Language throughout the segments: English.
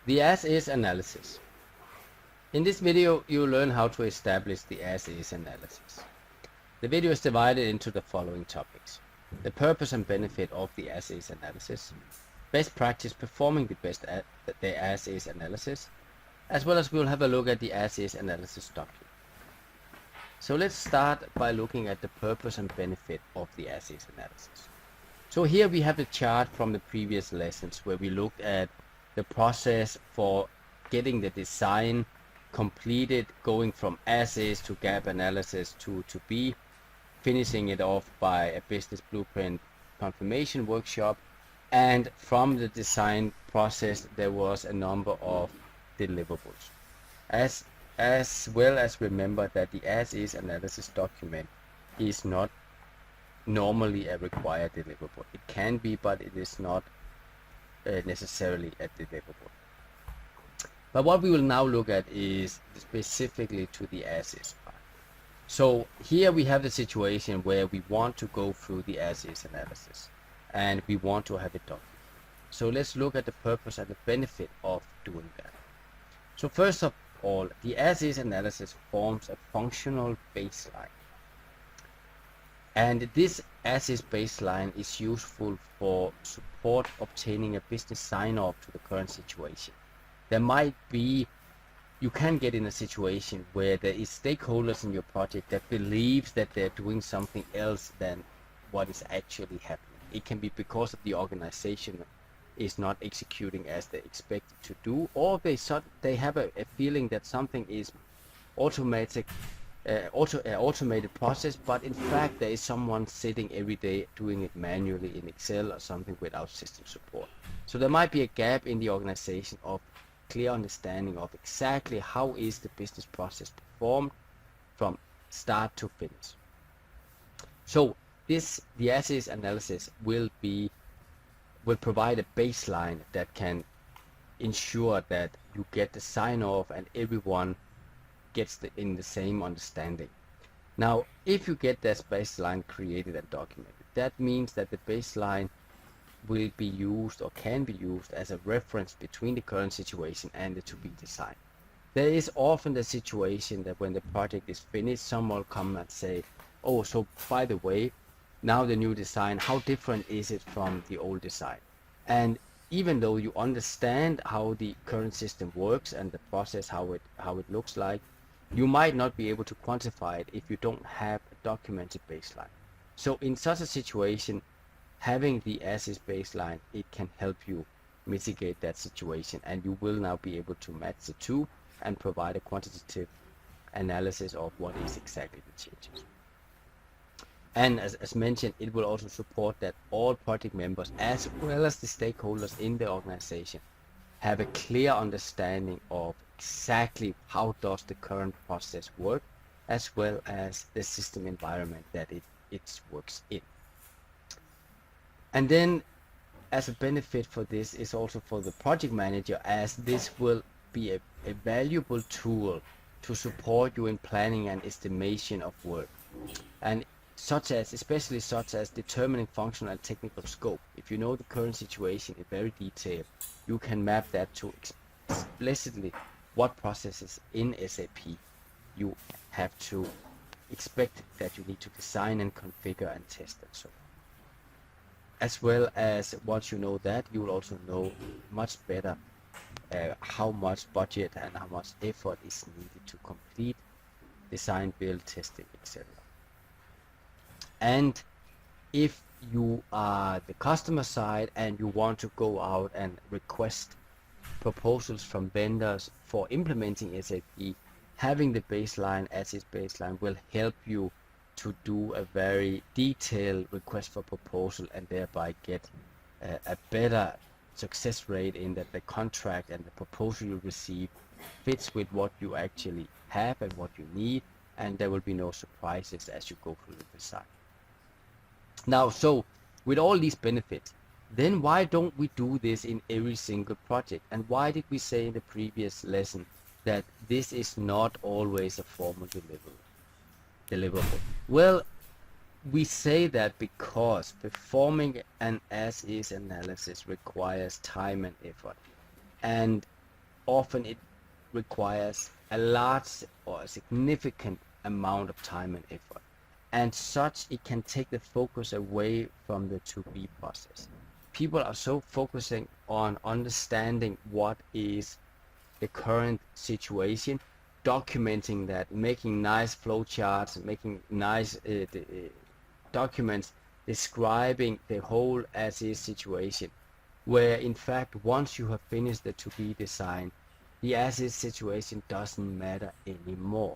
The as-is analysis. In this video, you will learn how to establish the as-is analysis. The video is divided into the following topics: the purpose and benefit of the as-is analysis, best practice performing the as-is analysis, as well as we will have a look at the as-is analysis document. So let's start by looking at the purpose and benefit of the as-is analysis. So here we have the chart from the previous lessons where we looked at the process for getting the design completed, going from as-is to gap analysis to be, finishing it off by a business blueprint confirmation workshop, and from the design process there was a number of deliverables. As well as remember that the as-is analysis document is not normally a required deliverable. It can be, but it is not necessarily a deliverable. But what we will now look at is specifically to the as-is part. So here we have the situation where we want to go through the as-is analysis and we want to have it done. So let's look at the purpose and the benefit of doing that. So first of all, the as-is analysis forms a functional baseline. And this as-is baseline is useful for support obtaining a business sign-off to the current situation. There might be, you can get in a situation where there is stakeholders in your project that believes that they're doing something else than what is actually happening. It can be because of the organization is not executing as they expect it to do, or they have a feeling that something is automated process, but in fact there is someone sitting every day doing it manually in Excel or something without system support. So there might be a gap in the organization of clear understanding of exactly how is the business process performed from start to finish. So the as-is analysis will provide a baseline that can ensure that you get the sign off and everyone gets in the same understanding. Now, if you get this baseline created and documented, that means that the baseline will be used or can be used as a reference between the current situation and the to-be design. There is often the situation that when the project is finished, someone will come and say, oh, so by the way, now the new design, how different is it from the old design? And even though you understand how the current system works and the process, how it looks like, you might not be able to quantify it if you don't have a documented baseline. So in such a situation, having the as-is baseline, it can help you mitigate that situation, and you will now be able to match the two and provide a quantitative analysis of what is exactly the changes. And as mentioned, it will also support that all project members as well as the stakeholders in the organization have a clear understanding of exactly how does the current process work, as well as the system environment that it works in. And then as a benefit for this is also for the project manager, as this will be a valuable tool to support you in planning and estimation of work, and especially such as determining functional and technical scope. If you know the current situation in very detail, you can map that to explicitly what processes in SAP you have to expect that you need to design and configure and test and so on. As well as once you know that, you will also know much better how much budget and how much effort is needed to complete design, build, testing, etc. And if you are the customer side and you want to go out and request proposals from vendors for implementing SAP, having the baseline as-is baseline will help you to do a very detailed request for proposal and thereby get a better success rate in that the contract and the proposal you receive fits with what you actually have and what you need, and there will be no surprises as you go through the design. Now, so with all these benefits, then why don't we do this in every single project? And why did we say in the previous lesson that this is not always a formal deliverable? Well, we say that because performing an as-is analysis requires time and effort, and often it requires a large or a significant amount of time and effort. And such it can take the focus away from the to-be process. People are so focusing on understanding what is the current situation, documenting that, making nice flowcharts, making nice documents describing the whole as-is situation, where in fact once you have finished the to-be design, the as-is situation doesn't matter anymore.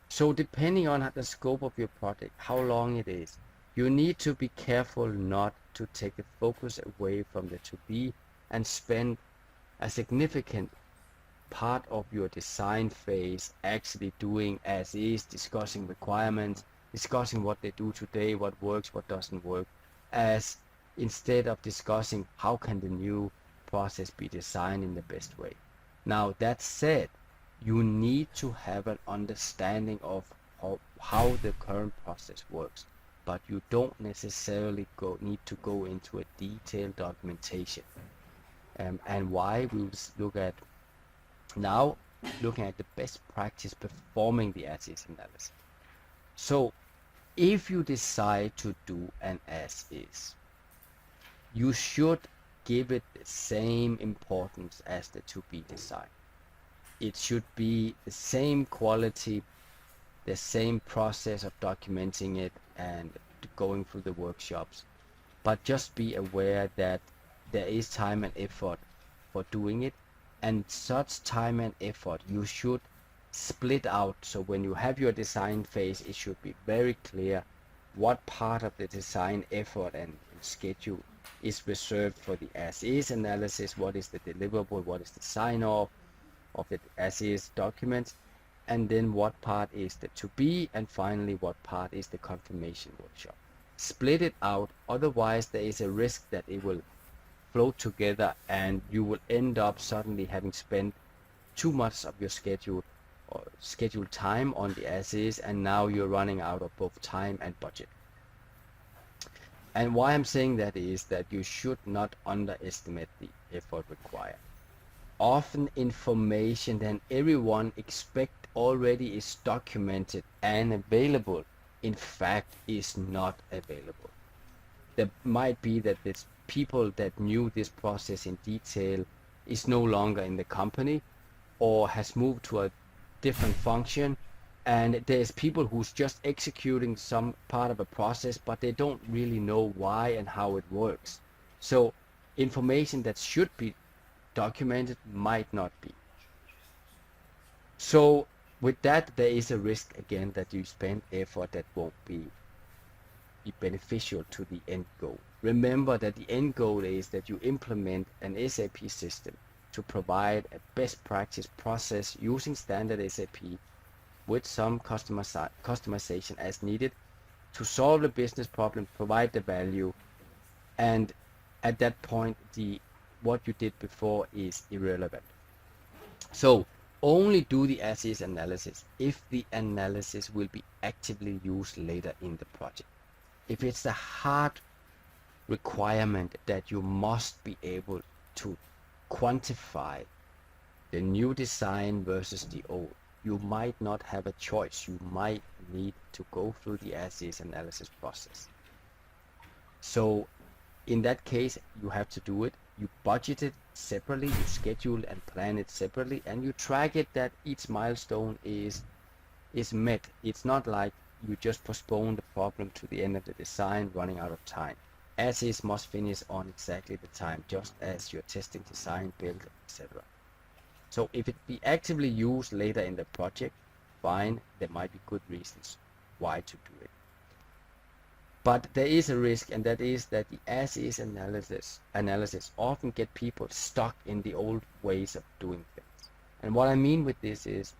So depending on the scope of your project, how long it is, you need to be careful not to take the focus away from the to-be and spend a significant part of your design phase actually doing as is, discussing requirements, discussing what they do today, what works, what doesn't work, as instead of discussing how can the new process be designed in the best way. Now that said, you need to have an understanding of how the current process works, but you don't necessarily need to go into a detailed documentation. And why we'll look at now, looking at the best practice performing the as-is analysis. So if you decide to do an as-is, you should give it the same importance as the to-be design. It should be the same quality, the same process of documenting it and going through the workshops. But just be aware that there is time and effort for doing it, and such time and effort you should split out. So when you have your design phase, it should be very clear what part of the design effort and schedule is reserved for the as-is analysis, what is the deliverable, what is the sign-off of the as-is documents, and then what part is the to-be, and finally what part is the confirmation workshop. Split it out, otherwise there is a risk that it will flow together and you will end up suddenly having spent too much of your schedule or scheduled time on the as-is, and now you're running out of both time and budget. And why I'm saying that is that you should not underestimate the effort required. Often information that everyone expect already is documented and available, in fact is not available. There might be that it's people that knew this process in detail is no longer in the company or has moved to a different function, and there's people who's just executing some part of a process but they don't really know why and how it works. So information that should be documented might not be. So with that, there is a risk again that you spend effort that won't be beneficial to the end goal. Remember that the end goal is that you implement an SAP system to provide a best practice process using standard SAP with some customization as needed to solve the business problem, provide the value, and at that point what you did before is irrelevant. So only do the as-is analysis if the analysis will be actively used later in the project. If it's a hard requirement that you must be able to quantify the new design versus the old, you might not have a choice. You might need to go through the as-is analysis process. So in that case, you have to do it. You budget it separately, you schedule and plan it separately, and you track it that each milestone is met. It's not like you just postpone the problem to the end of the design, running out of time. As-is must finish on exactly the time, just as your testing, design, build, etc. So if it be actively used later in the project, fine, there might be good reasons why to do it. But there is a risk, and that is that the as-is analysis often get people stuck in the old ways of doing things. And what I mean with this is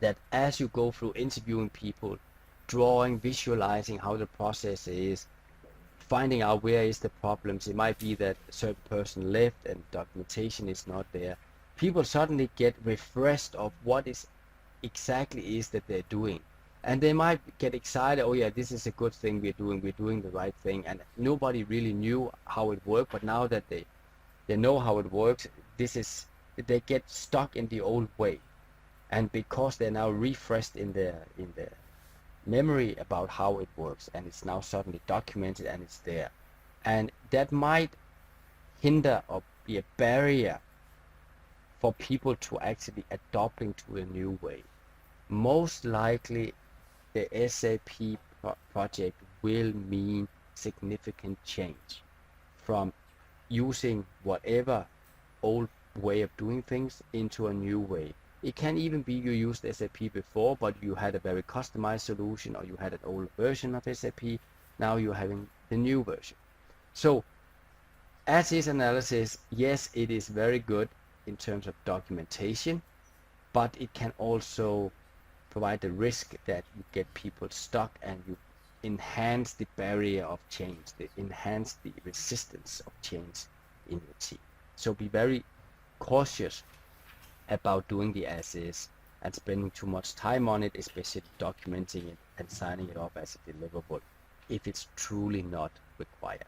that as you go through interviewing people, drawing, visualizing how the process is, finding out where is the problems, it might be that a certain person left and documentation is not there. People suddenly get refreshed of what is exactly is that they're doing. And they might get excited, oh yeah, this is a good thing we're doing the right thing, and nobody really knew how it worked, but now that they know how it works, this is they get stuck in the old way, and because they're now refreshed in the memory about how it works, and it's now suddenly documented and it's there, and that might hinder or be a barrier for people to actually adopting to a new way. Most likely the SAP project will mean significant change from using whatever old way of doing things into a new way. It can even be you used SAP before, but you had a very customized solution, or you had an old version of SAP. Now you're having the new version. So as-is analysis, yes, it is very good in terms of documentation, but it can also provide the risk that you get people stuck and you enhance the barrier of change, enhance the resistance of change in your team. So be very cautious about doing the as-is and spending too much time on it, especially documenting it and signing it off as a deliverable if it's truly not required.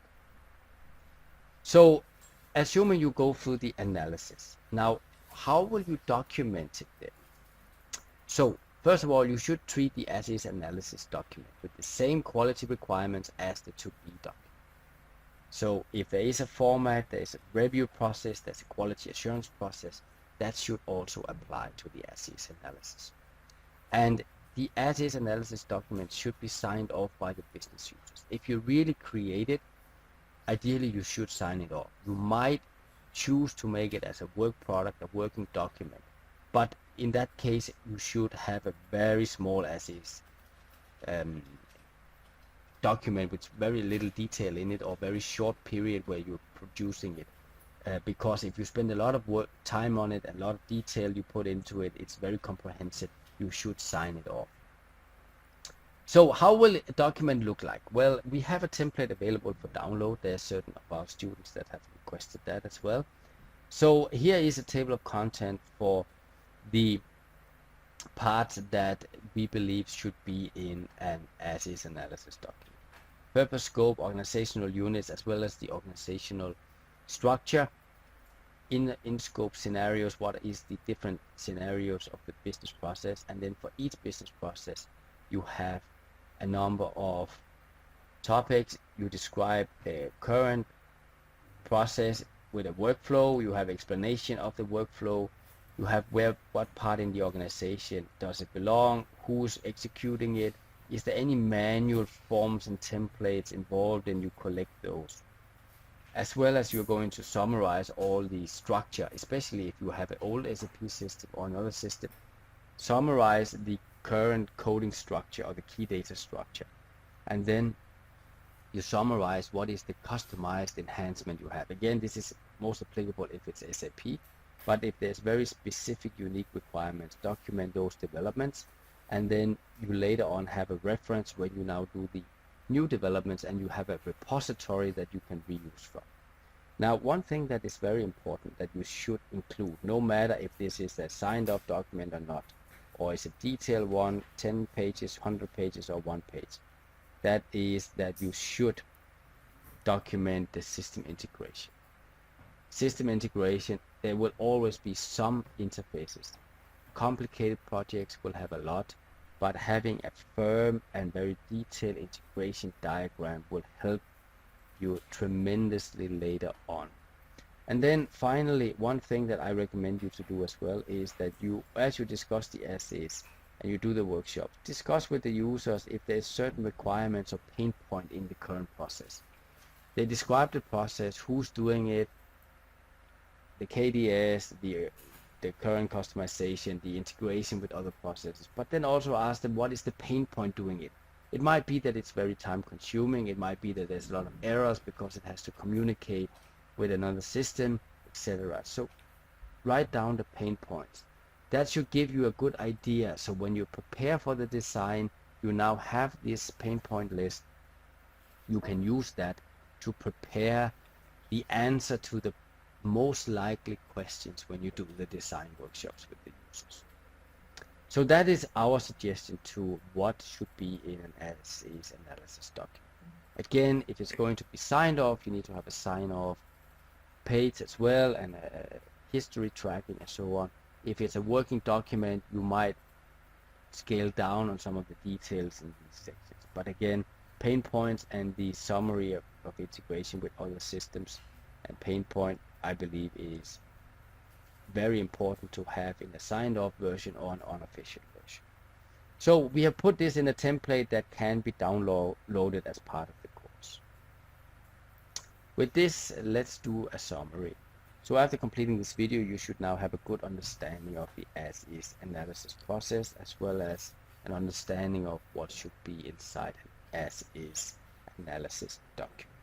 So assuming you go through the analysis, now how will you document it then? So first of all, you should treat the as-is analysis document with the same quality requirements as the to-be document. So if there is a format, there is a review process, there's a quality assurance process, that should also apply to the as-is analysis. And the as-is analysis document should be signed off by the business users. If you really create it, ideally you should sign it off. You might choose to make it as a work product, a working document, but in that case you should have a very small as-is document with very little detail in it, or very short period where you're producing it. Because if you spend a lot of time on it and a lot of detail you put into it, it's very comprehensive. You should sign it off. So how will a document look like? Well, we have a template available for download. There are certain of our students that have requested that as well. So here is a table of content for the parts that we believe should be in an as-is analysis document. Purpose, scope, organizational units, as well as the organizational structure. In scope scenarios, what is the different scenarios of the business process, and then for each business process you have a number of topics. You describe a current process with a workflow, you have explanation of the workflow, you have what part in the organization does it belong, who's executing it, is there any manual forms and templates involved, and you collect those. As well as you're going to summarize all the structure, especially if you have an old SAP system or another system. Summarize the current coding structure or the key data structure, and then you summarize what is the customized enhancement you have. Again, this is most applicable if it's SAP, but if there's very specific unique requirements, document those developments, and then you later on have a reference where you now do the new developments, and you have a repository that you can reuse from. Now, one thing that is very important that you should include, no matter if this is a signed off document or not, or is a detailed one, 10 pages, 100 pages, or 1 page, that is that you should document the system integration. System integration, there will always be some interfaces. Complicated projects will have a lot, but having a firm and very detailed integration diagram will help you tremendously later on. And then finally, one thing that I recommend you to do as well is that you, as you discuss the as-is and you do the workshop, discuss with the users if there's certain requirements or pain point in the current process. They describe the process, who's doing it, the KDS, the current customization, the integration with other processes, but then also ask them what is the pain point doing it. It might be that it's very time consuming, it might be that there's a lot of errors because it has to communicate with another system, etc. So write down the pain points. That should give you a good idea, so when you prepare for the design, you now have this pain point list. You can use that to prepare the answer to the most likely questions when you do the design workshops with the users. So that is our suggestion to what should be in an as-is analysis document. Again, if it's going to be signed off, you need to have a sign off page as well, and a history tracking and so on. If it's a working document, you might scale down on some of the details in these sections. But again, pain points and the summary of integration with other systems and pain point, I believe, is very important to have in a signed off version or an unofficial version. So we have put this in a template that can be downloaded as part of the course. With this, let's do a summary. So after completing this video, you should now have a good understanding of the as-is analysis process, as well as an understanding of what should be inside an as-is analysis document.